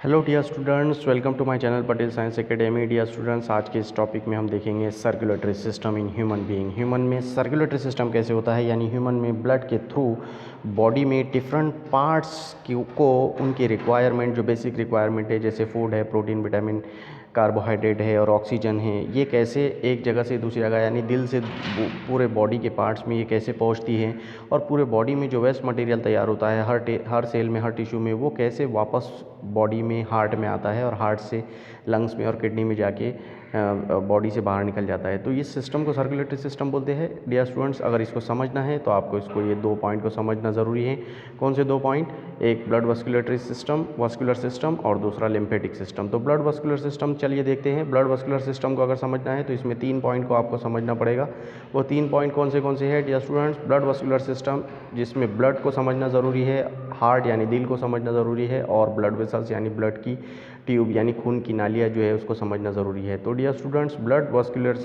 Hello dear students, welcome to my channel Patel science academy. Dear students, आज के इस topic में हम देखेंगे circulatory system in human being. Human में सर्कुलेटरी सिस्टम कैसे होता है, यानी ह्यूमन में ब्लड के थ्रू बॉडी में डिफरेंट पार्ट्स को उनकी रिक्वायरमेंट, जो बेसिक रिक्वायरमेंट है जैसे फूड है, प्रोटीन, विटामिन, कार्बोहाइड्रेट है और ऑक्सीजन है, ये कैसे एक जगह से दूसरी जगह यानी दिल से पूरे बॉडी के पार्ट्स में ये कैसे पहुंचती है, और पूरे बॉडी में जो वेस्ट मटेरियल तैयार होता है हर सेल में, हर टिश्यू में, वो कैसे वापस बॉडी में, हार्ट में आता है और हार्ट से लंग्स में और किडनी में जाके बॉडी से बाहर निकल जाता है। तो इस सिस्टम को सर्कुलेटरी सिस्टम बोलते हैं। डियर स्टूडेंट्स, अगर इसको समझना है तो आपको इसको ये 2 पॉइंट को समझना ज़रूरी है। कौन से 2 पॉइंट? एक ब्लड वस्कुलेटरी सिस्टम, वस्कुलर सिस्टम, और दूसरा लिम्फेटिक सिस्टम। तो ब्लड वस्कुलर सिस्टम चलिए देखते हैं। ब्लड वस्कुलर सिस्टम को अगर समझना है तो इसमें 3 पॉइंट को आपको समझना पड़ेगा। वो 3 पॉइंट कौन से हैं dear students? Blood vascular system, जिसमें ब्लड को समझना ज़रूरी है, हार्ट यानी दिल को समझना ज़रूरी है, और ब्लड वेसल्स यानी ब्लड की ट्यूब यानी खून की नालियाँ जो है उसको समझना ज़रूरी है। तो dear students, blood vascular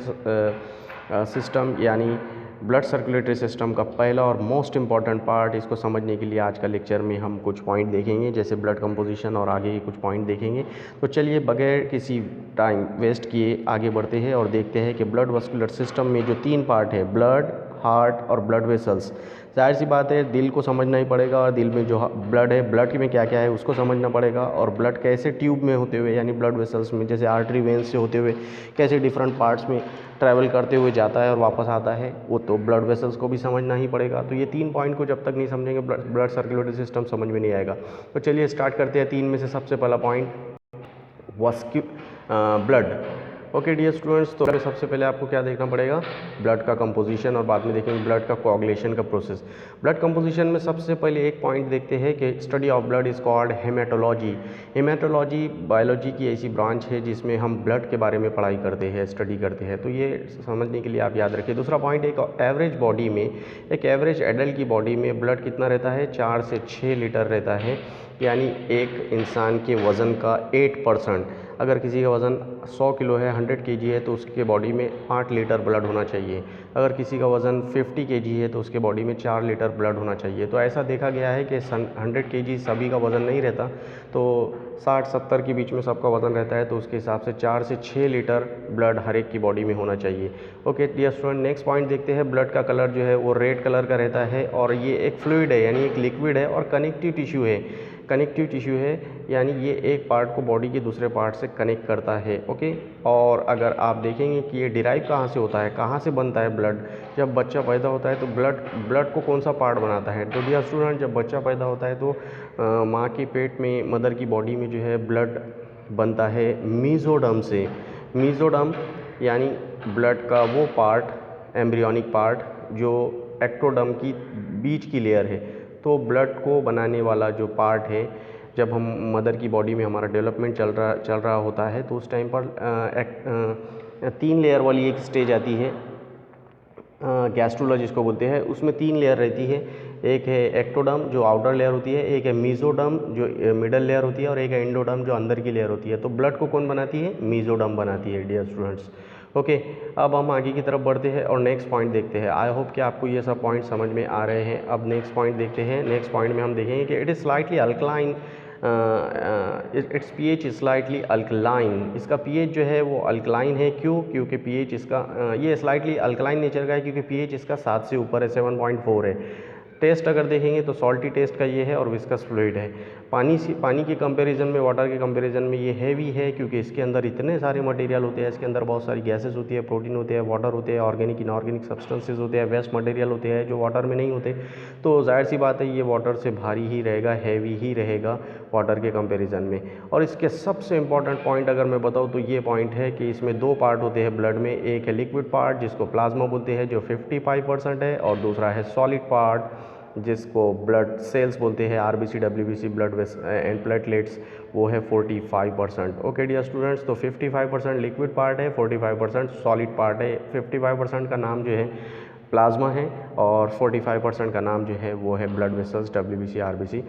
system यानी ब्लड सर्कुलेटरी सिस्टम का पहला और मोस्ट इम्पॉर्टेंट पार्ट, इसको समझने के लिए आज का लेक्चर में हम कुछ पॉइंट देखेंगे, जैसे ब्लड कंपोजिशन और आगे के कुछ पॉइंट देखेंगे। तो चलिए बगैर किसी टाइम वेस्ट किए आगे बढ़ते हैं और देखते हैं कि ब्लड वस्कुलर सिस्टम में जो 3 पार्ट है, ब्लड, हार्ट और ब्लड वेसल्स, जाहिर सी बात है दिल को समझना ही पड़ेगा, और दिल में जो ब्लड है, ब्लड में क्या क्या है उसको समझना पड़ेगा, और ब्लड कैसे ट्यूब में होते हुए यानी ब्लड वेसल्स में, जैसे आर्टरी वेन्स से होते हुए कैसे डिफरेंट पार्ट्स में ट्रैवल करते हुए जाता है और वापस आता है, वो तो ब्लड वेसल्स को भी समझना ही पड़ेगा। तो ये 3 पॉइंट को जब तक नहीं समझेंगे ब्लड सर्कुलेटरी सिस्टम समझ में नहीं आएगा। तो चलिए स्टार्ट करते हैं। 3 में से सबसे पहला point blood. Okay dear students, तो सबसे पहले आपको क्या देखना पड़ेगा? ब्लड का कंपोजिशन, और बाद में देखेंगे ब्लड का कोआगुलेशन का प्रोसेस। ब्लड कंपोजिशन में सबसे पहले एक पॉइंट देखते हैं कि study of blood is called haematology. Haematology biology की ऐसी ब्रांच है जिसमें हम ब्लड के बारे में पढ़ाई करते हैं, स्टडी करते हैं। तो ये समझने के लिए आप याद रखिए। दूसरा पॉइंट, एक एवरेज बॉडी में, एक एवरेज एडल्ट की बॉडी में ब्लड कितना रहता है? 4 से 6 लीटर रहता है, यानी एक इंसान के वज़न का 8%। अगर किसी का वज़न 100 किलो है, 100 केजी है, तो उसके बॉडी में 8 लीटर ब्लड होना चाहिए। अगर किसी का वज़न 50 केजी है तो उसके बॉडी में 4 लीटर ब्लड होना चाहिए। तो ऐसा देखा गया है कि 100 केजी सभी का वज़न नहीं रहता, तो 60-70 के बीच में सबका वज़न रहता है, तो उसके हिसाब से 4 से 6 लीटर ब्लड हर एक की बॉडी में होना चाहिए। Okay dear student, next point देखते हैं। ब्लड का कलर जो है वो रेड कलर का रहता है, और ये एक फ्लूइड है यानी एक लिक्विड है, और कनेक्टिव टिश्यू है। कनेक्टिव टिश्यू है यानी ये एक पार्ट को बॉडी के दूसरे पार्ट से कनेक्ट करता है। ओके, और अगर आप देखेंगे कि ये डिराइव कहाँ से होता है, कहाँ से बनता है ब्लड? जब बच्चा पैदा होता है तो ब्लड को कौन सा पार्ट बनाता है? तो डियर स्टूडेंट, जब बच्चा पैदा होता है तो माँ के पेट में, मदर की बॉडी में जो है ब्लड बनता है मीजोडर्म से। मीजोडर्म यानी ब्लड का वो पार्ट, एम्ब्रियोनिक पार्ट, जो एक्टोडर्म की बीच की लेयर है। तो ब्लड को बनाने वाला जो पार्ट है, जब हम मदर की बॉडी में हमारा डेवलपमेंट चल रहा होता है, तो उस टाइम पर 3 लेयर वाली एक स्टेज आती है, गैस्ट्रुला जिसको बोलते हैं। उसमें 3 लेयर रहती है। एक है एक्टोडर्म जो आउटर लेयर होती है, एक है मीजोडर्म जो मिडल लेयर होती है, और एक है एंडोडर्म जो अंदर की लेयर होती है। तो ब्लड को कौन बनाती है? मीजोडर्म बनाती है डियर स्टूडेंट्स। ओके, अब हम आगे की तरफ बढ़ते हैं और नेक्स्ट पॉइंट देखते हैं। आई होप कि आपको ये सब पॉइंट समझ में आ रहे हैं। अब नेक्स्ट पॉइंट देखते हैं। नेक्स्ट पॉइंट में हम देखेंगे कि it is slightly alkaline, it's pH is slightly alkaline. इसका पीएच जो है वो अल्कलाइन है। क्यों? क्योंकि पीएच इसका ये स्लाइटली अल्कलाइन नेचर का है, क्योंकि पीएच इसका 7 से ऊपर है, 7.4 है। टेस्ट अगर देखेंगे तो सॉल्टी टेस्ट का ये है, और विस्कस फ्लूइड है। पानी के कंपैरिजन में, वाटर के कंपैरिजन में ये हैवी है, क्योंकि इसके अंदर इतने सारे मटेरियल होते हैं। इसके अंदर बहुत सारी गैसेस होती है, प्रोटीन होते हैं, वाटर होते हैं, ऑर्गेनिक इनऑर्गेनिक सब्सटेंसेस होते हैं, वेस्ट मटेरियल होते हैं जो वाटर में नहीं होते। तो जाहिर सी बात है ये वाटर से भारी ही रहेगा, हैवी ही रहेगा वाटर के कंपैरिजन में। और इसके सबसे इंपॉर्टेंट पॉइंट अगर मैं बताऊँ तो ये पॉइंट है कि इसमें 2 पार्ट होते हैं ब्लड में। एक है लिक्विड पार्ट जिसको प्लाज्मा बोलते हैं, जो 55% है, और दूसरा है सॉलिड पार्ट जिसको ब्लड सेल्स बोलते हैं, RBC, WBC, blood and platelets, वो है 45%। ओके डियर स्टूडेंट्स, तो 55% लिक्विड पार्ट है, 45% सॉलिड पार्ट है। 55% का नाम जो है प्लाज्मा है, और 45% का नाम जो है वो है ब्लड वेसल्स, डब्ल्यूबीसी, आरबीसी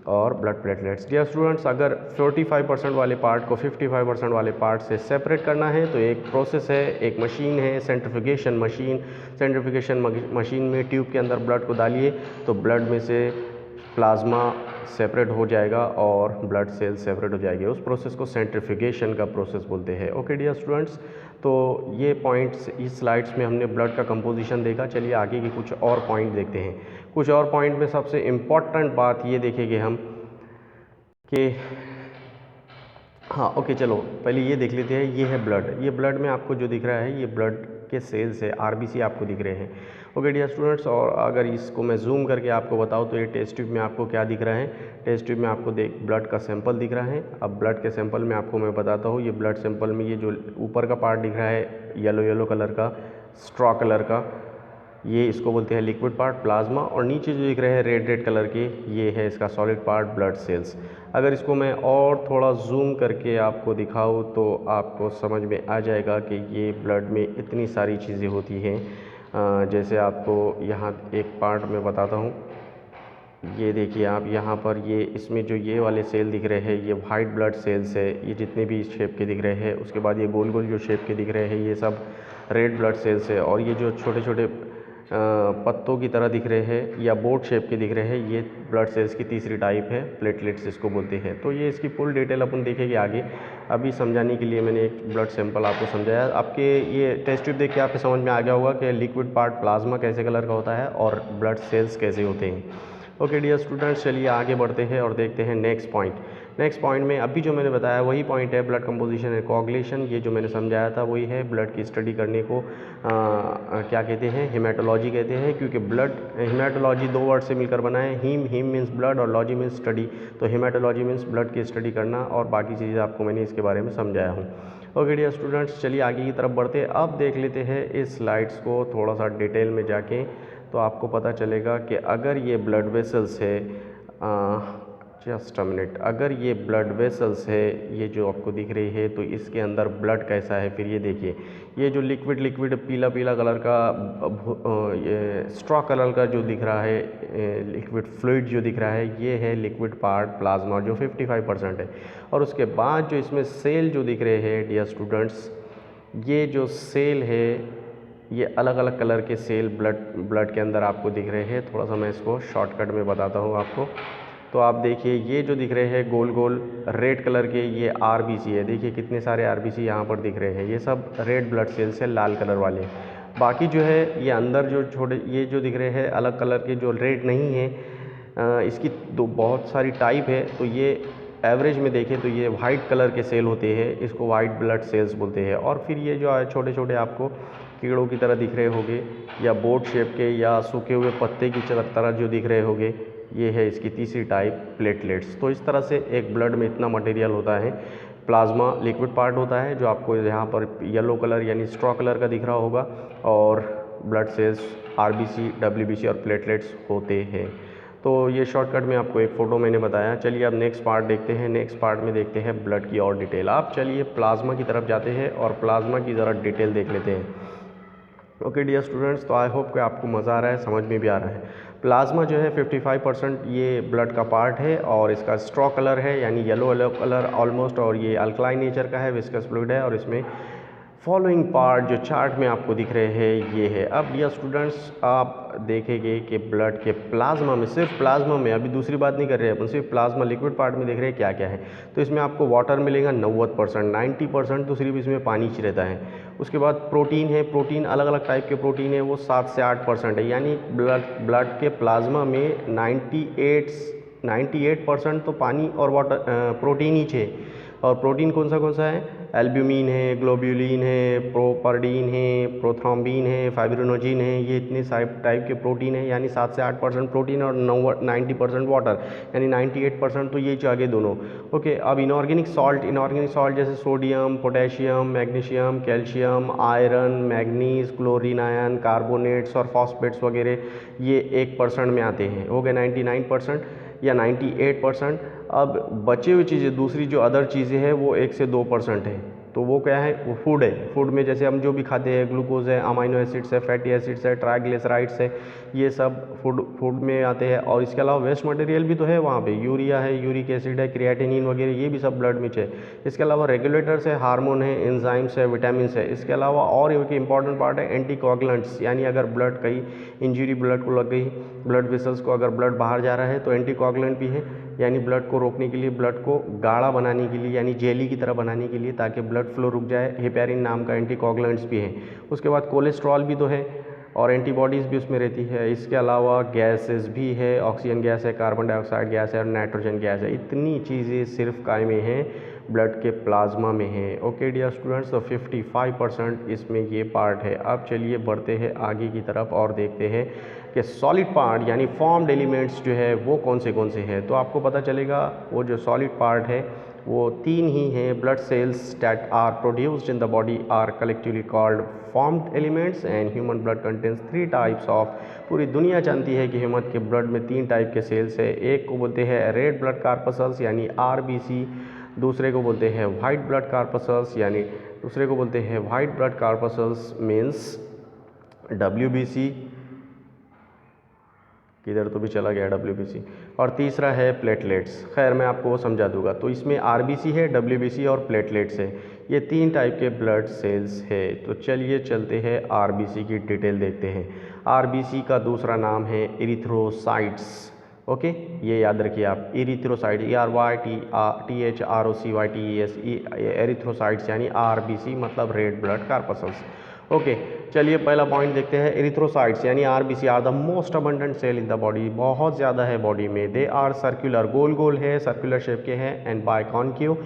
और ब्लड प्लेटलेट्स। डियर स्टूडेंट्स, अगर 45% वाले पार्ट को 55% वाले पार्ट से सेपरेट करना है तो एक प्रोसेस है, एक मशीन है, सेंट्रीफ्यूगेशन मशीन। सेंट्रीफ्यूगेशन मशीन में ट्यूब के अंदर ब्लड को डालिए तो ब्लड में से प्लाज्मा सेपरेट हो जाएगा और ब्लड सेल सेपरेट हो जाएगी। उस प्रोसेस को सेंट्रीफ्यूगेशन का प्रोसेस बोलते हैं। ओके डियर स्टूडेंट्स, तो ये पॉइंट्स इस स्लाइड्स में हमने ब्लड का कंपोजिशन देखा। चलिए आगे की कुछ और पॉइंट देखते हैं। कुछ और पॉइंट में सबसे इम्पॉर्टेंट बात ये देखेंगे हम कि हाँ ओके, चलो पहले ये देख लेते हैं। ये है ब्लड। ये ब्लड में आपको जो दिख रहा है ये ब्लड के सेल्स है, आरबीसी आपको दिख रहे हैं। ओके डियर स्टूडेंट्स, और अगर इसको मैं जूम करके आपको बताऊँ तो ये टेस्ट ट्यूब में आपको क्या दिख रहा है। टेस्ट ट्यूब में आपको ब्लड का सैंपल दिख रहा है। अब ब्लड के सैंपल में आपको मैं बताता हूँ, ये ब्लड सैंपल में ये जो ऊपर का पार्ट दिख रहा है येलो येलो कलर का, स्ट्रॉ कलर का, ये इसको बोलते हैं लिक्विड पार्ट प्लाज्मा, और नीचे जो दिख रहे हैं रेड रेड कलर के, ये है इसका सॉलिड पार्ट ब्लड सेल्स। अगर इसको मैं और थोड़ा जूम करके आपको दिखाऊं तो आपको समझ में आ जाएगा कि ये ब्लड में इतनी सारी चीज़ें होती हैं। जैसे आपको यहाँ एक पार्ट में बताता हूँ। ये देखिए आप यहाँ पर, ये इसमें जो ये वाले सेल दिख रहे हैं ये वाइट ब्लड सेल्स है, ये जितने भी इस शेप के दिख रहे हैं। उसके बाद ये गोल गोल जो शेप के दिख रहे हैं ये सब रेड ब्लड सेल्स है, और ये जो छोटे छोटे पत्तों की तरह दिख रहे हैं या बोट शेप के दिख रहे हैं ये ब्लड सेल्स की तीसरी टाइप है, प्लेटलेट्स इसको बोलते हैं। तो ये इसकी फुल डिटेल अपन देखेंगे आगे। अभी समझाने के लिए मैंने एक ब्लड सैंपल आपको समझाया। आपके ये टेस्ट ट्यूब देख के आपके समझ में आ गया होगा कि लिक्विड पार्ट प्लाज्मा कैसे कलर का होता है और ब्लड सेल्स कैसे होते हैं। ओके डियर स्टूडेंट्स, चलिए आगे बढ़ते हैं और देखते हैं नेक्स्ट पॉइंट। नेक्स्ट पॉइंट में अभी जो मैंने बताया वही पॉइंट है, ब्लड कंपोजिशन एंड कोआगुलेशन। ये जो मैंने समझाया था वही है। ब्लड की स्टडी करने को क्या कहते हैं, हेमाटोलॉजी कहते हैं, क्योंकि ब्लड हेमाटोलॉजी दो वर्ड से मिलकर बना है। हीम मीन्स ब्लड और लॉजी मीन्स स्टडी। तो हेमाटोलॉजी मीन्स ब्लड की स्टडी करना, और बाकी चीज़ें आपको मैंने इसके बारे में समझाया हूँ। ओके डियर स्टूडेंट्स, चलिए आगे की तरफ बढ़ते हैं। अब देख लेते हैं इस स्लाइड्स को थोड़ा सा डिटेल में जाके, तो आपको पता चलेगा कि अगर ये ब्लड वेसल्स है, जस्ट अ मिनट, अगर ये ब्लड वेसल्स है ये जो आपको दिख रही है, तो इसके अंदर ब्लड कैसा है। फिर ये देखिए, ये जो लिक्विड पीला पीला कलर का ये स्ट्रॉ कलर का जो दिख रहा है, लिक्विड फ्लूइड जो दिख रहा है, ये है लिक्विड पार्ट प्लाज्मा जो 55% है। और उसके बाद जो इसमें सेल जो दिख रहे हैं डियर स्टूडेंट्स, ये जो सेल है ये अलग अलग कलर के सेल ब्लड के अंदर आपको दिख रहे हैं। थोड़ा सा मैं इसको शॉर्टकट में बताता हूँ आपको। तो आप देखिए, ये जो दिख रहे हैं गोल गोल रेड कलर के, ये आरबीसी है। देखिए कितने सारे आरबीसी यहाँ पर दिख रहे हैं, ये सब रेड ब्लड सेल्स है, लाल कलर वाले। बाकी जो है ये अंदर जो छोटे ये जो दिख रहे हैं अलग कलर के, जो रेड नहीं है, इसकी बहुत सारी टाइप है। तो ये एवरेज में देखें तो ये वाइट कलर के सेल होते हैं, इसको वाइट ब्लड सेल्स बोलते हैं। और फिर ये जो छोटे छोटे आपको कीड़ों की तरह दिख रहे होंगे, या बोट शेप के, या सूखे हुए पत्ते की तरह जो दिख रहे होंगे, ये है इसकी तीसरी टाइप, प्लेटलेट्स। तो इस तरह से एक ब्लड में इतना मटेरियल होता है। प्लाज्मा लिक्विड पार्ट होता है जो आपको यहाँ पर येलो कलर यानी स्ट्रॉ कलर का दिख रहा होगा, और ब्लड सेल्स आरबीसी, डब्ल्यूबीसी और प्लेटलेट्स होते हैं। तो ये शॉर्टकट में आपको एक फ़ोटो मैंने बताया। चलिए अब नेक्स्ट पार्ट देखते हैं। नेक्स्ट पार्ट में देखते हैं ब्लड की और डिटेल। आप चलिए प्लाज्मा की तरफ जाते हैं और प्लाज्मा की ज़रा डिटेल देख लेते हैं। ओके डियर स्टूडेंट्स, तो आई होप कि आपको मज़ा आ रहा है, समझ में भी आ रहा है। प्लाज्मा जो है 55% ये ब्लड का पार्ट है, और इसका स्ट्रॉ कलर है यानी येलो कलर ऑलमोस्ट, और ये अल्कलाइन नेचर का है, विस्कस फ्लूइड है। और इसमें फॉलोइंग पार्ट जो चार्ट में आपको दिख रहे हैं ये है। अब डियर स्टूडेंट्स, आप देखेंगे कि ब्लड के प्लाज्मा में, सिर्फ प्लाज्मा में, अभी दूसरी बात नहीं कर रहे हैं अपन, सिर्फ प्लाज्मा लिक्विड पार्ट में देख रहे हैं क्या क्या है। तो इसमें आपको वाटर मिलेगा 90%, 90% तो सिर्फ इसमें पानी ही रहता है। उसके बाद प्रोटीन है, प्रोटीन अलग अलग टाइप के प्रोटीन है, वो 7 से 8% है। यानी ब्लड के प्लाज्मा में 98% तो पानी और वाटर प्रोटीन ही है। और प्रोटीन कौन सा है, एल्ब्यूमिन है, ग्लोब्यूलिन है, प्रोपर्डीन है, प्रोथ्रोम्बिन है, फाइब्रिनोजिन है। ये इतने सारे टाइप के प्रोटीन है, यानी 7 से 8% प्रोटीन और 90% वाटर, यानी 98% तो ये चाहिए दोनों। ओके, अब इनऑर्गेनिक सॉल्ट जैसे sodium, potassium, magnesium, calcium, iron, manganese, chlorine ion, carbonates और फॉस्फेट्स वगैरह, ये 1% में आते हैं। हो गए 99% या 98%। अब बचे हुई चीज़ें, दूसरी जो अदर चीज़ें हैं वो 1 से 2% है। तो वो क्या है, वो फूड है। फूड में जैसे हम जो भी खाते हैं, ग्लूकोज है, अमाइनो एसिड्स है, फैटी एसिड्स है, ट्राइग्लिसराइड्स है, ये सब फूड में आते हैं। और इसके अलावा वेस्ट मटेरियल भी तो है वहाँ पे, यूरिया है, यूरिक एसिड है, क्रिएटिनिन वगैरह, ये भी सब ब्लड में है। इसके अलावा रेगुलेटर्स है, हार्मोन है, एंजाइम्स है, विटामिन है। इसके अलावा और एक इंपॉर्टेंट पार्ट है एंटीकोगुलेंट्स, यानी अगर ब्लड कहीं इंजरी ब्लड को लग गई, ब्लड वेसल्स को अगर ब्लड बाहर जा रहा है तो एंटीकोगुलेंट भी है, यानी ब्लड को रोकने के लिए, ब्लड को गाढ़ा बनाने के लिए, यानी जेली की तरह बनाने के लिए, ताकि ब्लड फ्लो रुक जाए। हेपेरिन नाम का एंटीकोगुलेंट्स भी है। उसके बाद कोलेस्ट्रॉल भी तो है और एंटीबॉडीज़ भी उसमें रहती है। इसके अलावा गैसेस भी है, ऑक्सीजन गैस है, कार्बन डाइऑक्साइड गैस है और नाइट्रोजन गैस है। इतनी चीज़ें सिर्फ काय में हैं, ब्लड के प्लाज्मा में है। ओके डियर स्टूडेंट्स, तो 55% इसमें ये पार्ट है। अब चलिए बढ़ते हैं आगे की तरफ और देखते हैं कि सॉलिड पार्ट यानी फॉर्म्ड एलिमेंट्स जो है वो कौन से हैं। तो आपको पता चलेगा वो जो सॉलिड पार्ट है वो 3 ही हैं। Blood cells that are produced in the body are collectively called formed elements and human blood contains 3 types of. पूरी दुनिया जानती है कि ह्यूमन के ब्लड में 3 टाइप के सेल्स है। एक को बोलते हैं रेड ब्लड कार्पसल्स यानी RBC, दूसरे को बोलते हैं वाइट ब्लड कार्पसल्स यानी white blood corpuscles means WBC, किधर तो भी चला गया WBC, और तीसरा है प्लेटलेट्स। खैर मैं आपको वो समझा दूंगा। तो इसमें RBC है, WBC और प्लेटलेट्स है। ये 3 टाइप के ब्लड सेल्स है। तो चलिए चलते हैं RBC की डिटेल देखते हैं। RBC का दूसरा नाम है इरिथ्रोसाइट्स। ओके, ये याद रखिए आप, इरिथ्रोसाइट ERYTHROCYTES, एरिथ्रोसाइट्स यानी RBC मतलब रेड ब्लड कार्पसल्स। ओके, चलिए पहला पॉइंट देखते हैं। एरिथ्रोसाइट्स यानी RBC are the most abundant cell in the body, बहुत ज़्यादा है बॉडी में। दे आर सर्कुलर, गोल गोल है, सर्कुलर शेप के हैं, एंड बाइकॉन्क्यू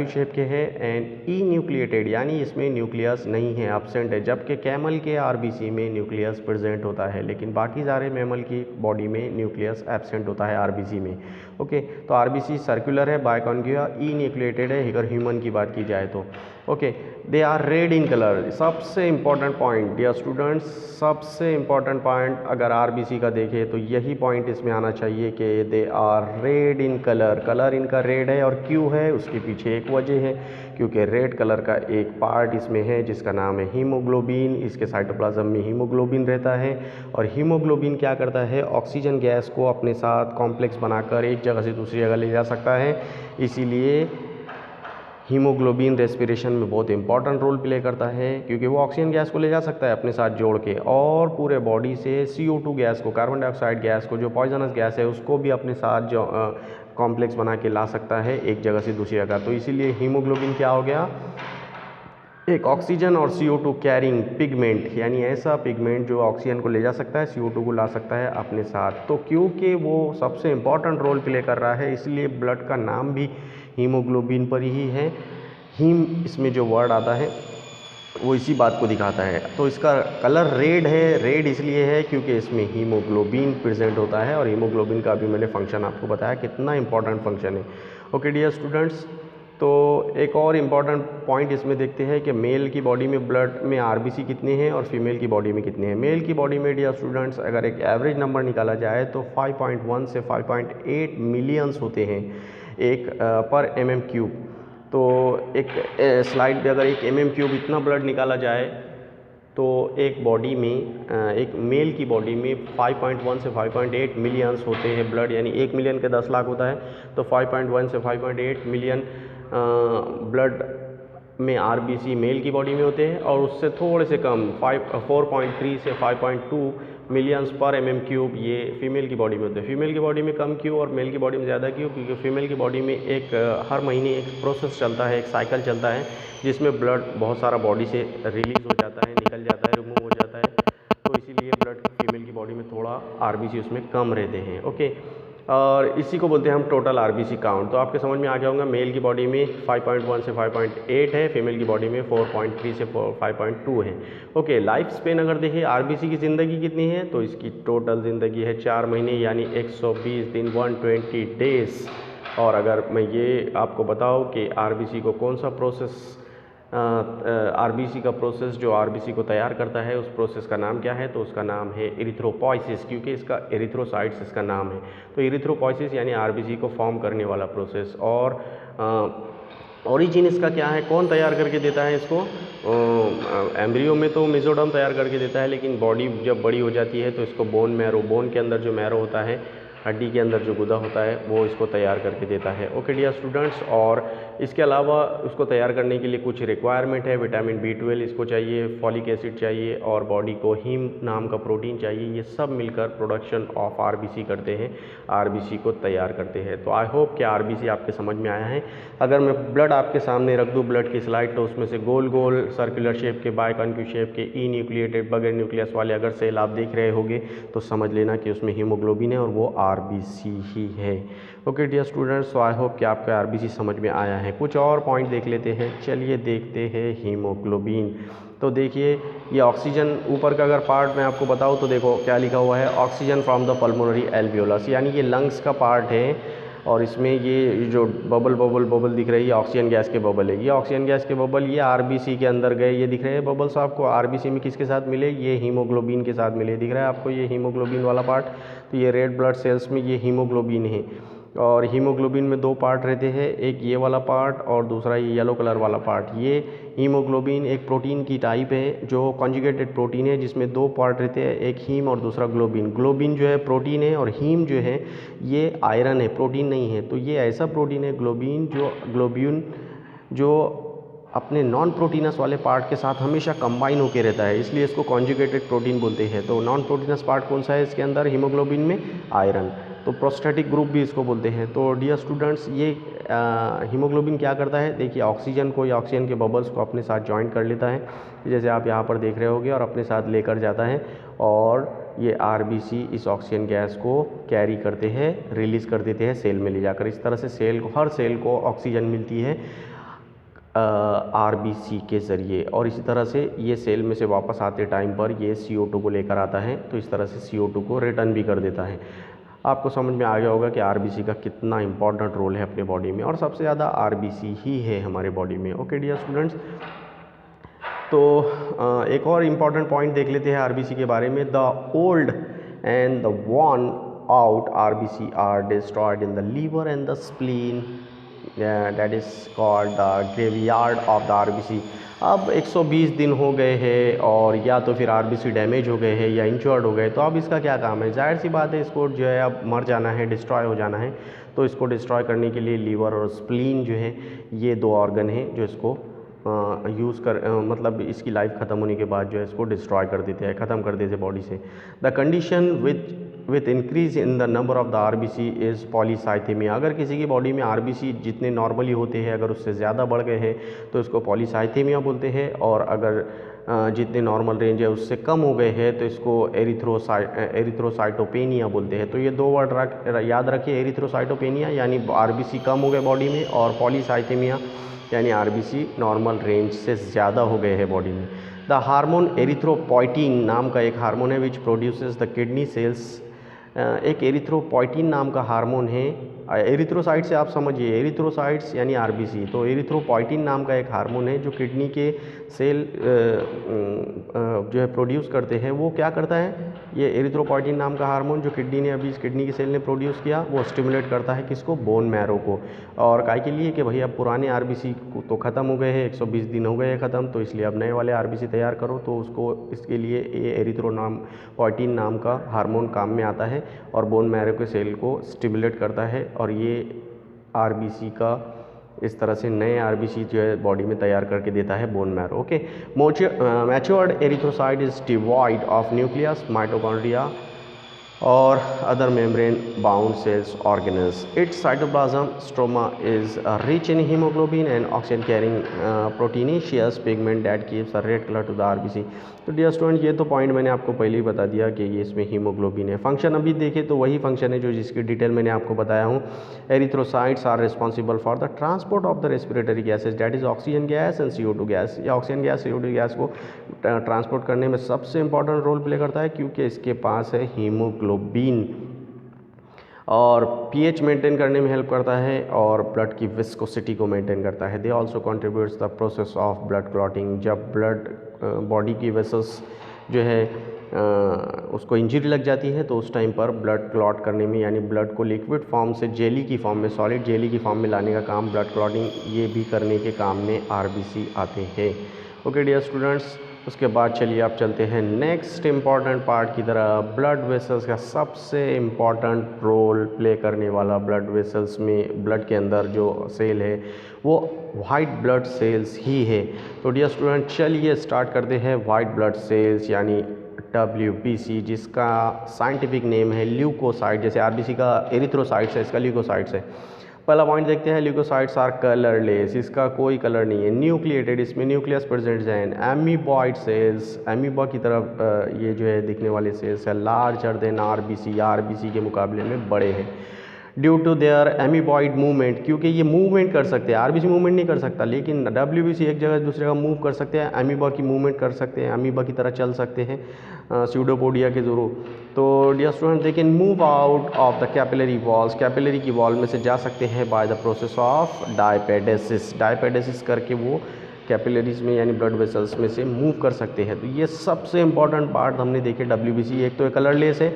शेप के हैं, एंड ई न्यूक्लिएटेड यानी इसमें न्यूक्लियस नहीं है, एब्सेंट है। जबकि कैमल के RBC में न्यूक्लियस प्रेजेंट होता है, लेकिन बाकी सारे मैमल की बॉडी में न्यूक्लियस एब्सेंट होता है RBC में। ओके, तो RBC सर्कुलर है, बाइकॉन्क्यू, ई न्यूक्लिएटेड है अगर ह्यूमन की बात की जाए तो। Okay, they are red in colour. सबसे इंपॉर्टेंट पॉइंट डियर स्टूडेंट्स, सबसे इंपॉर्टेंट पॉइंट अगर RBC का देखें तो यही पॉइंट इसमें आना चाहिए कि they are red in colour. Colour इनका रेड है और क्यों है उसके पीछे एक वजह है, क्योंकि रेड कलर का एक पार्ट इसमें है जिसका नाम है हीमोग्लोबिन। इसके साइटोप्लाज्म में हीमोग्लोबिन रहता है और हीमोग्लोबिन क्या करता है, ऑक्सीजन गैस को अपने साथ कॉम्प्लेक्स बनाकर एक जगह से दूसरी जगह ले जा सकता है। इसीलिए हीमोग्लोबिन रेस्पिरेशन में बहुत इंपॉर्टेंट रोल प्ले करता है, क्योंकि वो ऑक्सीजन गैस को ले जा सकता है अपने साथ जोड़ के, और पूरे बॉडी से CO2 गैस को, कार्बन डाइऑक्साइड गैस को, जो पॉइजनस गैस है उसको भी अपने साथ जो कॉम्प्लेक्स बना के ला सकता है एक जगह से दूसरी जगह। तो इसीलिए हीमोग्लोबिन क्या हो गया, एक ऑक्सीजन और CO2 कैरिंग पिगमेंट, यानी ऐसा पिगमेंट जो ऑक्सीजन को ले जा सकता है, CO2 को ला सकता है अपने साथ। तो क्योंकि वो सबसे इम्पॉर्टेंट रोल प्ले कर रहा है, इसलिए ब्लड का नाम भी हीमोग्लोबिन पर ही है। हीम इसमें जो वर्ड आता है वो इसी बात को दिखाता है। तो इसका कलर रेड है, रेड इसलिए है क्योंकि इसमें हीमोग्लोबिन प्रेजेंट होता है, और हीमोग्लोबिन का भी मैंने फंक्शन आपको बताया कितना इंपॉर्टेंट फंक्शन है। ओके डियर स्टूडेंट्स, तो एक और इम्पॉर्टेंट पॉइंट इसमें देखते हैं कि मेल की बॉडी में ब्लड में RBC कितने हैं और फीमेल की बॉडी में कितने हैं। मेल की बॉडी में डियर स्टूडेंट्स अगर एक एवरेज नंबर निकाला जाए तो 5.1 से 5.8 मिलियंस होते हैं एक पर mm3। तो एक स्लाइड पे अगर एक mm3 इतना ब्लड निकाला जाए तो एक बॉडी में, एक मेल की बॉडी में 5.1 से 5.8 मिलियंस होते हैं ब्लड, यानी 1 मिलियन के 10 लाख होता है, तो 5.1 से 5.8 मिलियन ब्लड में RBC मेल की बॉडी में होते हैं, और उससे थोड़े से कम 4.3 से 5.2 मिलियंस पर mm3 ये फीमेल की बॉडी में होते हैं। फीमेल की बॉडी में कम क्यों और मेल की बॉडी में ज़्यादा क्यों? क्योंकि फीमेल की बॉडी में एक हर महीने एक प्रोसेस चलता है, एक साइकिल चलता है जिसमें ब्लड बहुत सारा बॉडी से रिलीज़ हो जाता है, निकल जाता है, रिमूव हो जाता है। तो इसीलिए ब्लड फीमेल की बॉडी में थोड़ा RBC उसमें कम रहते हैं। ओके, और इसी को बोलते हैं हम टोटल RBC काउंट। तो आपके समझ में आ गया होगा, मेल की बॉडी में 5.1 से 5.8 है, फीमेल की बॉडी में 4.3 से 5.2 है। ओके, लाइफ स्पेन अगर देखें RBC की ज़िंदगी कितनी है, तो इसकी टोटल ज़िंदगी है 4 महीने यानी 120 दिन, 120 डेज़। और अगर मैं ये आपको बताऊँ कि RBC को कौन सा प्रोसेस, RBC का प्रोसेस जो RBC को तैयार करता है उस प्रोसेस का नाम क्या है, तो उसका नाम है इरिथ्रोपॉइसिस, क्योंकि इसका एरिथ्रोसाइट्स इसका नाम है। तो इरिथ्रोपॉइसिस यानी RBC को फॉर्म करने वाला प्रोसेस। और ओरिजिन इसका क्या है, कौन तैयार करके देता है इसको? एम्ब्रियो में तो मेसोडर्म तैयार करके देता है, लेकिन बॉडी जब बड़ी हो जाती है तो इसको बोन मैरो, बोन के अंदर जो मैरो होता है, हड्डी के अंदर जो गुदा होता है, वो इसको तैयार करके देता है। ओके डियर स्टूडेंट्स, और इसके अलावा उसको तैयार करने के लिए कुछ रिक्वायरमेंट है। विटामिन B12 इसको चाहिए, फॉलिक एसिड चाहिए, और बॉडी को हीम नाम का प्रोटीन चाहिए। ये सब मिलकर प्रोडक्शन ऑफ RBC करते हैं, RBC को तैयार करते हैं। तो आई होप कि RBC आपके समझ में आया है। अगर मैं ब्लड आपके सामने रख दूँ, ब्लड की स्लाइड, तो उसमें से गोल गोल सर्कुलर शेप के, बाइकॉन्केव शेप के, ई न्यूक्लिएटेड बगैर न्यूक्लियस वाले अगर सेल आप देख रहे होंगे तो समझ लेना कि उसमें हीमोग्लोबिन है और वो RBC ही है। Okay dear students, so I hope कि आपको RBC समझ में आया है। कुछ और पॉइंट देख लेते हैं। चलिए देखते हैं हीमोग्लोबिन। तो देखिए, ये ऑक्सीजन ऊपर का अगर पार्ट मैं आपको बताऊं तो देखो क्या लिखा हुआ है, oxygen from the pulmonary alveolus, यानी ये लंग्स का पार्ट है। और इसमें ये जो बबल बबल बबल दिख रही है, ऑक्सीजन गैस के बबल है। ये ऑक्सीजन गैस के बबल ये RBC के अंदर गए, ये दिख रहे हैं बबल्स आपको। RBC में किसके साथ मिले? ये हीमोग्लोबिन के साथ मिले। दिख रहा है आपको ये हीमोग्लोबिन वाला पार्ट? तो ये रेड ब्लड सेल्स में ये हीमोग्लोबिन है। और हीमोग्लोबिन में दो पार्ट रहते हैं, एक ये वाला पार्ट और दूसरा ये येलो कलर वाला पार्ट। ये हीमोग्लोबिन एक प्रोटीन की टाइप है जो कॉन्जुगेटेड प्रोटीन है, जिसमें दो पार्ट रहते हैं, एक हीम और दूसरा ग्लोबिन। ग्लोबिन जो है प्रोटीन है और हीम जो है ये आयरन है, प्रोटीन नहीं है। तो ये ऐसा प्रोटीन है ग्लोबिन जो अपने नॉन प्रोटीनस वाले पार्ट के साथ हमेशा कंबाइन होकर रहता है, इसलिए इसको कॉन्जुगेटेड प्रोटीन बोलते हैं। तो नॉन प्रोटीनस पार्ट कौन सा है इसके अंदर हीमोग्लोबिन में? आयरन। तो प्रोस्टैटिक ग्रुप भी इसको बोलते हैं। तो डियर स्टूडेंट्स, ये हीमोग्लोबिन क्या करता है? देखिए, ऑक्सीजन को या ऑक्सीजन के बबल्स को अपने साथ ज्वाइन कर लेता है, जैसे आप यहाँ पर देख रहे होगे, और अपने साथ लेकर जाता है। और ये RBC इस ऑक्सीजन गैस को कैरी करते हैं, रिलीज़ कर देते हैं सेल में ले जाकर। इस तरह से सेल को, हर सेल को ऑक्सीजन मिलती है RBC के ज़रिए। और इसी तरह से ये सेल में से वापस आते टाइम पर ये CO2 को लेकर आता है, तो इस तरह से CO2 को रिटर्न भी कर देता है। आपको समझ में आ गया होगा कि RBC का कितना इंपॉर्टेंट रोल है अपने बॉडी में, और सबसे ज़्यादा RBC ही है हमारे बॉडी में। ओके डियर स्टूडेंट्स, तो एक और इम्पॉर्टेंट पॉइंट देख लेते हैं RBC के बारे में। The old and the worn out RBC are destroyed in the liver and the spleen, that is called the graveyard of the RBC। अब 120 दिन हो गए हैं और या तो फिर RBC डैमेज हो गए हैं या इंजर्ड हो गए, तो अब इसका क्या काम है? जाहिर सी बात है, इसको जो है अब मर जाना है, डिस्ट्रॉय हो जाना है। तो इसको डिस्ट्रॉय करने के लिए लीवर और स्प्लीन जो है, ये दो ऑर्गन हैं जो इसको मतलब इसकी लाइफ ख़त्म होने के बाद जो है इसको डिस्ट्रॉय कर देते हैं, ख़त्म कर देते हैं बॉडी से। The condition with increase in the number of the RBC is polycythaemia. अगर किसी की बॉडी में RBC जितने नॉर्मली होते हैं अगर उससे ज़्यादा बढ़ गए हैं तो इसको पॉलीसाइथेमिया बोलते हैं, और अगर जितने नॉर्मल रेंज है उससे कम हो गए हैं तो इसको एरिथ्रोसाइटोपेनिया बोलते हैं। तो ये दो वर्ड याद रखिए, एरिथ्रोसाइटोपेनिया यानी RBC कम हो गए बॉडी में, और पॉलीसाइथेमिया यानी RBC नॉर्मल रेंज से ज़्यादा हो गए हैं बॉडी में। द हार्मोन एरिथ्रोपोइटीन नाम का एक हार्मोन है which produces the kidney cells. एक एरिथ्रोपोइटीन नाम का हार्मोन है। एरिथ्रोसाइट से आप समझिए, एरिथ्रोसाइट्स यानी RBC, तो एरिथ्रोपोइटीन नाम का एक हार्मोन है जो किडनी के सेल जो है प्रोड्यूस करते हैं। वो क्या करता है? ये एरिथ्रोपोइटीन नाम का हार्मोन जो किडनी के सेल ने प्रोड्यूस किया, वो स्टिमुलेट करता है किसको? बोन मैरो को। और काय के लिए? कि भैया पुराने RBC तो ख़त्म हो गए हैं, 120 दिन हो गए हैं ख़त्म, तो इसलिए अब नए वाले RBC तैयार करो। तो उसको इसके लिए ये एरिथ्रोपोइटीन नाम का हार्मोन काम में आता है और बोन मैरो के सेल को स्टिमुलेट करता है, और ये RBC का इस तरह से नए RBC जो है बॉडी में तैयार करके देता है bone marrow. Okay, matured erythrocyte is devoid of nucleus, mitochondria और other membrane bound cells organelles. Its cytoplasm stroma is rich in hemoglobin and oxygen carrying proteinaceous pigment that gives a red color to the RBC. तो dear student, ये तो point मैंने आपको पहले ही बता दिया कि ये इसमें हीमोग्लोबिन है। फंक्शन अभी देखें तो वही फंक्शन है जो जिसकी डिटेल मैंने आपको बताया हूँ। Erythrocytes are responsible for the transport of the respiratory gases, that is oxygen gas and CO2 gas. या ऑक्सीजन गैस CO2 गैस को ट्रांसपोर्ट करने में सबसे इंपॉर्टेंट रोल प्ले करता है, क्योंकि इसके पास है हीमोग्लोबिन, और pH मेंटेन करने में हेल्प करता है और ब्लड की विस्कोसिटी को मेंटेन करता है। They also contributes the process of blood clotting. जब ब्लड बॉडी की वेसल्स जो है उसको इंजरी लग जाती है तो उस टाइम पर ब्लड क्लॉट करने में, यानी ब्लड को लिक्विड फॉर्म से जेली की फॉर्म में, सॉलिड जेली की फॉर्म में लाने का काम, ब्लड क्लॉटिंग ये भी करने के काम में आरबीसी आते हैं। ओके डियर स्टूडेंट्स, उसके बाद चलिए आप चलते हैं नेक्स्ट इम्पॉर्टेंट पार्ट की तरह। ब्लड वेसल्स का सबसे इम्पॉर्टेंट रोल प्ले करने वाला ब्लड वेसल्स में, ब्लड के अंदर जो सेल है वो वाइट ब्लड सेल्स ही है। तो डियर स्टूडेंट चलिए स्टार्ट करते हैं वाइट ब्लड सेल्स यानी WBC, जिसका साइंटिफिक नेम है ल्यूकोसाइट। जैसे RBC का एरिथ्रोसाइट्स है, इसका ल्यूकोसाइट्स है। पहला पॉइंट देखते हैं, ल्यूकोसाइट्स आर कलरलेस, इसका कोई कलर नहीं है। न्यूक्लिएटेड, इसमें न्यूक्लियस प्रेजेंट है। एमीबॉइड सेल्स, एमीबा की तरफ ये जो है दिखने वाले सेल्स है। लार्जर देन RBC, या RBC के मुकाबले में बड़े हैं। Due to their amoeboid movement, क्योंकि ये मूवमेंट कर सकते हैं। RBC मूवमेंट नहीं कर सकता, लेकिन WBC एक जगह से दूसरे जगह मूव कर सकते हैं। एमीबा की मूवमेंट कर सकते हैं, एमीबा की तरह चल सकते हैं स्यूडोपोडिया के थ्रू। तो dear student they can move out of the capillary walls, capillary की वॉल में से जा सकते हैं by the process of diapedesis. Diapedesis करके वो कैपिलरीज में यानी ब्लड वेसल्स में से मूव कर सकते हैं। तो ये सबसे इंपॉर्टेंट पार्ट हमने देखे WBC। एक तो ये कलरलेस है,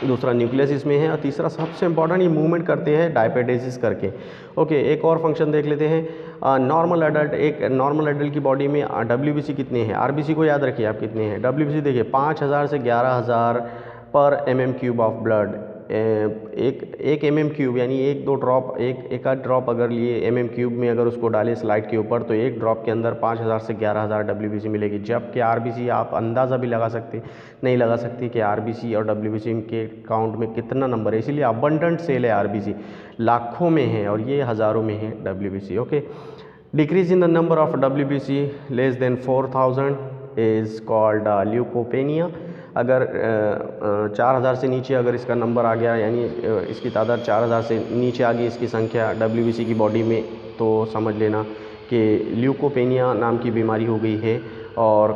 दूसरा न्यूक्लियस इसमें है, और तीसरा सबसे इंपॉर्टेंट ये मूवमेंट करते हैं डायपेडेसिस करके। ओके, एक और फंक्शन देख लेते हैं। नॉर्मल एडल्ट, एक नॉर्मल एडल्ट की बॉडी में WBC कितने हैं? RBC को याद रखिए आप कितने हैं। WBC देखिए 5000 से 11000 पर mm³ ऑफ ब्लड। एक mm³ यानी एक दो ड्रॉप, एक आध ड्रॉप अगर लिए mm³ में अगर उसको डालें स्लाइड के ऊपर, तो एक ड्रॉप के अंदर 5000 से 11000 WBC मिलेगी। जबकि RBC आप अंदाज़ा भी लगा सकते नहीं लगा सकते कि RBC और WBC के काउंट में कितना नंबर है। इसीलिए अबंडेंट सेल है RBC, लाखों में है, और ये हज़ारों में है WBC। ओके, decrease in the number of WBC less than 4000 is called leukopenia. अगर 4000 से नीचे अगर इसका नंबर आ गया, यानी इसकी तादाद 4000 से नीचे आ गई इसकी संख्या WBC की बॉडी में, तो समझ लेना कि ल्यूकोपेनिया नाम की बीमारी हो गई है। और